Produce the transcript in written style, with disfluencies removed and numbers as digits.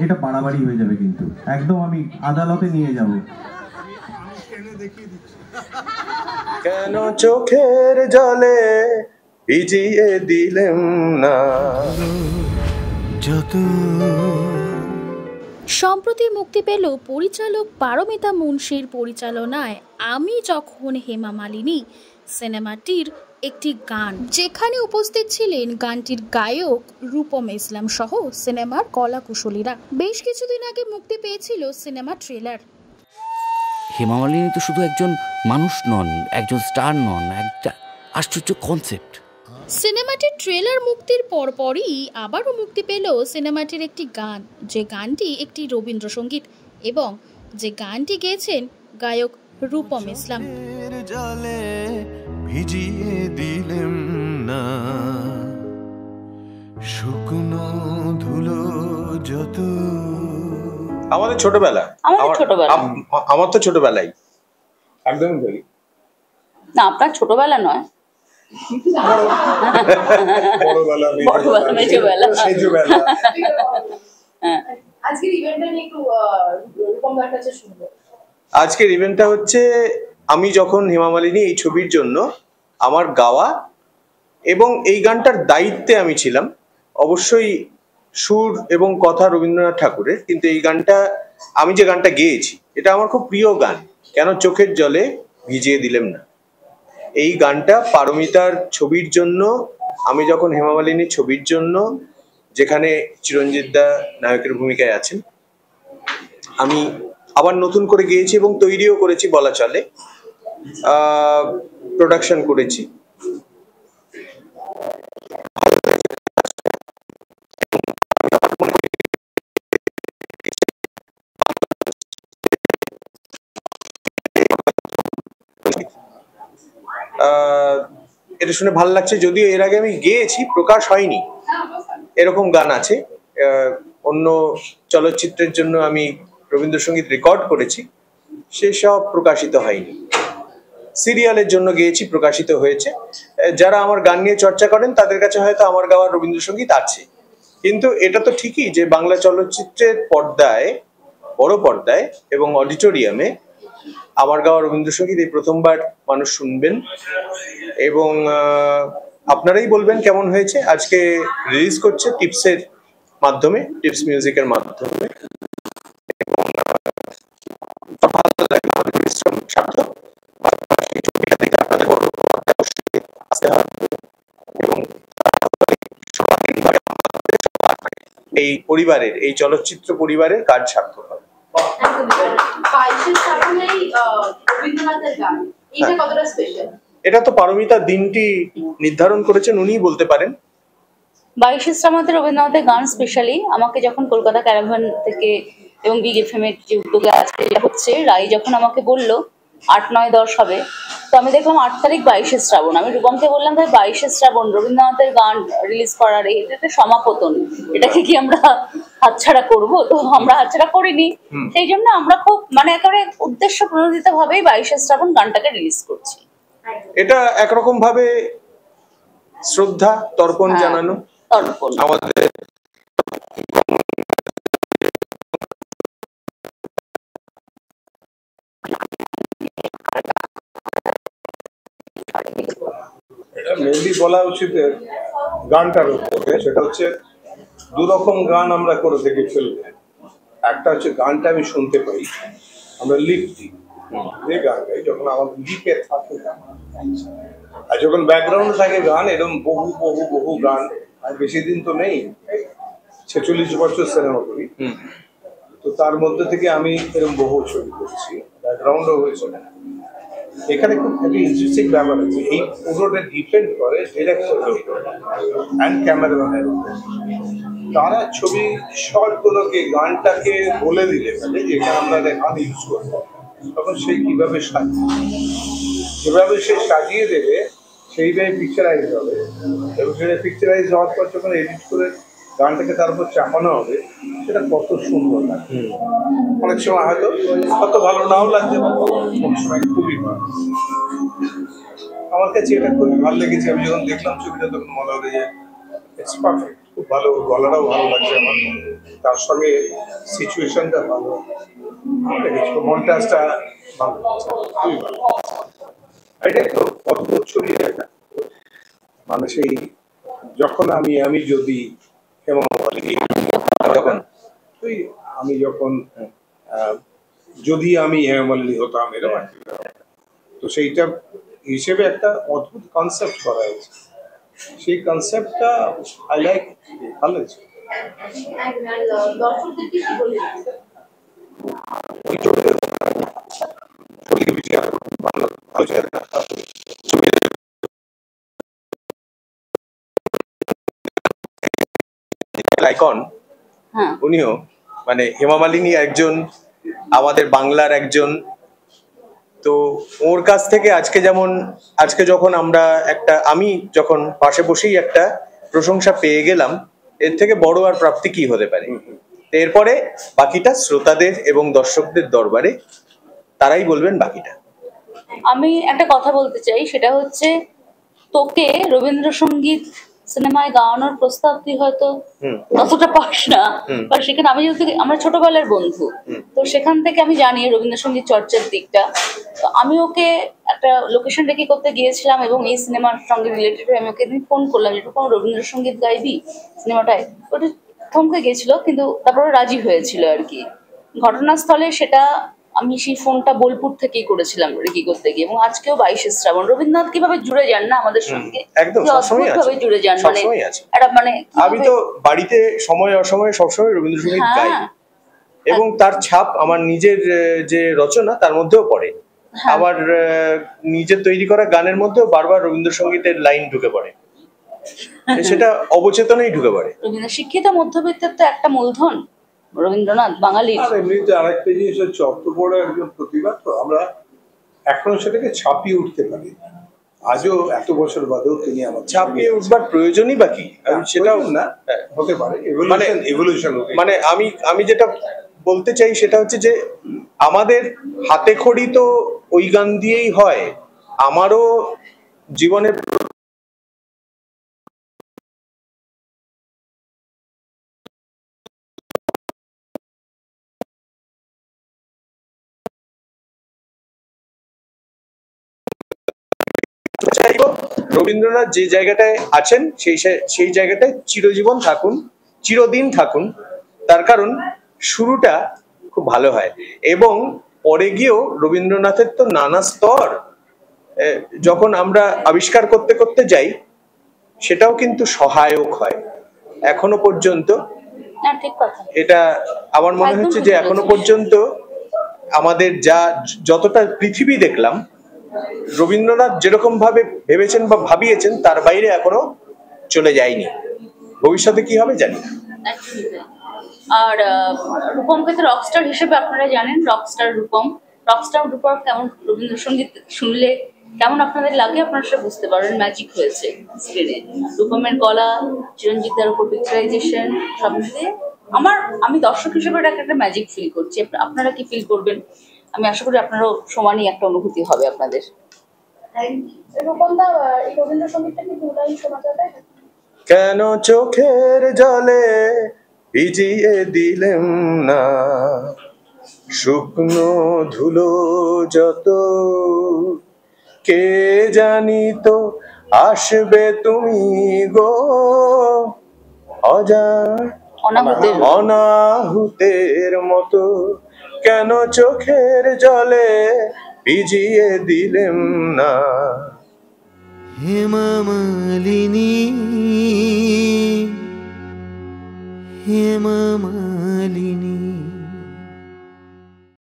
এটা বাড়াবাড়ি হয়ে যাবে, কিন্তু একদম আমি আদালতে নিয়ে যাব। কেন চোখের জলে ভিজিয়ে দিলেন না। সম্প্রতি মুক্তি পেল পরিচালক পারমিতা মুন্সির পরিচালনায় আমি যখন হেমা মালিনী সিনেমাটির একটি গান, যেখানে উপস্থিত ছিলেন গানটির গায়ক রূপম ইসলাম সহ সিনেমার কলাকুশলীরা। বেশ কিছুদিন আগে মুক্তি পেয়েছিল সিনেমা ট্রেলার। হেমা মালিনী তো শুধু একজন মানুষ নন, একজন স্টার নন, একটা আশ্চর্য কনসেপ্ট। সিনেমাটির ট্রেলার মুক্তির পরপরই আবারও মুক্তি পেল সিনেমাটির একটি গান, যে গানটি একটি রবীন্দ্রসঙ্গীত এবং যে গানটি গেয়েছেন গায়ক রূপম ইসলাম। জলে ভিজিয়ে দিলেন না শুকনো ধুলো যত। আমাদের ছোটবেলা, আমার তো ছোটবেলায় একদমই বলি না, আপনার ছোটবেলা নয়, আজকের ইভেন্টটা হচ্ছে আমি যখন হেমা মালিনী এই ছবির জন্য আমার গাওয়া, এবং এই গানটার দায়িত্বে আমি ছিলাম। অবশ্যই সুর এবং কথা রবীন্দ্রনাথ ঠাকুরের, কিন্তু এই গানটা আমি যে গানটা গেয়েছি এটা আমার খুব প্রিয় গান, কেন চোখের জলে ভিজিয়ে দিলেন না। এই গানটা পারমিতার ছবির জন্য, আমি যখন হেমা মালিনীর ছবির জন্য, যেখানে চিরঞ্জিত দা নায়কের ভূমিকায় আছেন, আমি আবার নতুন করে গেয়েছি এবং তৈরিও করেছি বলা চলে, প্রোডাকশন করেছি। এটা শুনে ভালো লাগছে, যদিও এর আগে আমি গেয়েছি, প্রকাশ হয়নি। এরকম গান আছে, অন্য চলচ্চিত্রের জন্য আমি রবীন্দ্রসঙ্গীত রেকর্ড করেছি, সেসব প্রকাশিত হয়নি। সিরিয়ালের জন্য গেয়েছি, প্রকাশিত হয়েছে। যারা আমার গান নিয়ে চর্চা করেন তাদের কাছে হয়তো আমার গাওয়ার রবীন্দ্রসঙ্গীত আছে, কিন্তু এটা তো ঠিকই যে বাংলা চলচ্চিত্রের পর্দায়, বড় পর্দায় এবং অডিটোরিয়ামে আমার গাওয়া রবীন্দ্রসঙ্গীত এই প্রথমবার মানুষ শুনবেন, এবং আপনারাই বলবেন কেমন হয়েছে। আজকে রিলিজ করছে টিপসের মাধ্যমে, টিপস মিউজিকের মাধ্যমে। এই পরিবারের, এই চলচ্চিত্র পরিবারের কাজ সার্থক হবে। এটা তো পারমিতা দিনটি নির্ধারণ করেছেন, উনিই বলতে পারেন। 22শে শ্রাবণের রবীন্দ্রনাথের গান স্পেশালি আমাকে যখন কলকাতা ক্যারাভান থেকে এবং বিগ এফএম এর যে উদ্যোগে আজকে হচ্ছে, রাই যখন আমাকে বললো 8, 9, 10 হবে, তো আমি দেখলাম 8 তারিখ 22শে শ্রাবণ। আমি রূপমকে বললাম, তাই 22শে শ্রাবণ রবীন্দ্রনাথের গান রিলিজ করার এটা সমাপতন, এটাকে কি আমরা হাতছাড়া করবো? তো আমরা হাতছাড়া করিনি, সেই জন্য আমরা খুব একেবারে উদ্দেশ্য প্রণোদিত ভাবেই 22শে শ্রাবণ গানটাকে রিলিজ করছি। এটা একরকম ভাবে শ্রদ্ধা তর্পণ জানানো। আমাদের মেনলি বলা উচিত গানটার উপরে, সেটা হচ্ছে দুরকম গান আমরা করে থাকি ফিল্মে। একটা হচ্ছে গানটা আমি শুনতে পাই, আমরা লিপ দিই, যে গান গাই যখন আমাদের লিপে থাকে, আর যখন ব্যাকগ্রাউন্ডে থাকে গান, এরকম বহু বহু বহু গান, আর বেশি দিন তো নেই, 46 বছর সিনেমা করি, তো তার মধ্যে থেকে আমি এরকম বহু ছবি করছি, ব্যাকগ্রাউন্ডও হয়েছে। এখানে খুব একটা ইন্টারেস্টিং ব্যাপার আছে, এই পুরোটা ডিপেন্ড করে ডিরেক্টরের উপর অ্যান্ড ক্যামেরাম্যানের উপর। তারা ছবি শর্টগুলোকে, গানটাকে বলে দিলে ফেলে যে এখানে আমরা গান ইউজ করবো, তখন সে কিভাবে সাজিয়ে, যেভাবে সে সাজিয়ে দেবে সেইভাবে পিকচারাইজ হবে, এবং সেটা পিকচারাইজ হওয়ার পর যখন এডিট করে গানটাকে তার উপর চাপানো হবে, সেটা কত সুন্দর লাগে। অনেক সময় হয়তো কত ভালো নাও লাগছে, অনেক সময় খুবই ভালো। আমার কাছে এটা খুবই ভালো লেগেছে। আমি যখন দেখলাম ছবিটা তখন মনে হলো যে ইটস পারফেক্ট, খুব ভালো, গলাটাও ভালো লাগছে আমার। তার সঙ্গে সিচুয়েশনটা ভালো, মন্টাজটা ভালো, খুবই ভালো। এটা তো অদ্ভুত ছবি একটা, মানে সেই যখন আমি যদি যখন আমি যখন যদি আমি হেমামালিনী হতাম এরকম একটা, তো সেইটা হিসেবে একটা অদ্ভুত কনসেপ্ট করা হয়েছে। সেই কনসেপ্টটা আই লাইক, ভালো হয়েছে। আইকন উনিও, মানে হেমা মালিনী একজন আমাদের বাংলার একজন, তো ওর কাছ থেকে আজকে যখন আমরা আমি যখন পাশে বসেই একটা প্রশংসা পেয়ে গেলাম, এর থেকে বড় আর প্রাপ্তি কি হতে পারে। এরপরে বাকিটা শ্রোতাদের এবং দর্শকদের দরবারে, তারাই বলবেন বাকিটা। আমি একটা কথা বলতে চাই, সেটা হচ্ছে তোকে রবীন্দ্রসঙ্গীত সিনেমায় গাওয়ানোর প্রস্তাব তুই হয়তো ততটা পাস না, কারণ সেখানে আমরা ছোটবেলার বন্ধু, তো সেখান থেকে আমি জানি রবীন্দ্রসঙ্গীত চর্চার দিকটা। তো আমি ওকে একটা লোকেশন রেখে করতে গিয়েছিলাম এবং এই সিনেমার সঙ্গে রিলেটেড হয়ে আমি ওকে ফোন করলাম যে কোনো রবীন্দ্রসঙ্গীত গাইবি সিনেমাটায়, ওটা থমকে গেছিল, কিন্তু তারপরে রাজি হয়েছিল আর কি। ঘটনাস্থলে সেটা আমি সেই ফোনটা বোলপুর থেকেই করেছিলাম রেকি করতে গিয়ে, এবং আজকেও 22শে শ্রাবণ রবীন্দ্রনাথ কিভাবে জুড়ে যান না আমাদের সঙ্গে, একদম অদ্ভুতভাবে জুড়ে যান, মানে এটা মানে আমি তো বাড়িতে সময় অসময়ে সবসময় রবীন্দ্রসঙ্গীত গাই, এবং তার ছাপ আমার নিজের যে রচনা তার মধ্যেও পড়ে। আমার নিজের তৈরি করা গানের মধ্যেও বারবার রবীন্দ্রসঙ্গীতের লাইন ঢুকে পড়ে, সেটা অবচেতনেই ঢুকে পড়ে। শিক্ষিত মধ্যবিত্তের তো একটা মূলধন রবীন্দ্রনাথ বাঙালির। আর এমনিতে আরেকটা জিনিস হচ্ছে অত বড় একজন প্রতিভা, তো আমরা এখনো সেটাকে ছাপিয়ে উঠতে পারি। আজও এত বছর বাদেও তিনি আমার ছাপিয়ে উঠবার প্রয়োজনই বাকি, সেটাও না হতে পারে, এভলিউশন। মানে আমি যেটা বলতে চাই সেটা হচ্ছে যে আমাদের হাতে খড়ি তো ওই গান দিয়েই হয়। আমারও জীবনে রবীন্দ্রনাথ যে জায়গাটায় আছেন সেই জায়গাটায় চিরজীবন থাকুন, চিরদিন থাকুন। তার কারণ শুরুটা খুব ভালো হয়, এবং পরে গিয়েও রবীন্দ্রনাথের তো নানা স্তর যখন আমরা আবিষ্কার করতে করতে যাই, সেটাও কিন্তু সহায়ক হয় এখনো পর্যন্ত। এটা আমার মনে হচ্ছে যে এখনো পর্যন্ত আমাদের যতটা পৃথিবী দেখলাম, রবীন্দ্রনাথ যেরকম ভাবে ভেবেছেন বা ভাবিয়েছেন তার বাইরে এখনো চলে যায়নি। ভবিষ্যতে কি হবে জানি না। আর রূপমকে তো রকস্টার হিসেবে আপনারা জানেন, রকস্টার রূপম কেমন রবীন্দ্রসঙ্গীত শুনলে কেমন আপনাদের লাগে আপনারা সেটা বুঝতে পারেন। ম্যাজিক হয়েছে স্ক্রিনে, রূপমের গলা, চিরঞ্জিত দার উপর পিকচারাইজেশন, সব মিলিয়ে আমি দর্শক হিসেবে এটাকে একটা ম্যাজিক ফিল করছি। আপনারা কি ফিল করবেন আমি আশা করি আপনারও সমানই একটা অনুভূতি হবে আপনাদের। কেন চোখের জলে ভিজিয়ে দিলেম না শুকনো ধুলো যত, কে জানি তো আসবে তুমি গো অনাহুতের মতো, কেন চোখের জলে ভিজিয়ে দিলেম না। হেমা মালিনী, হেমা মালিনী।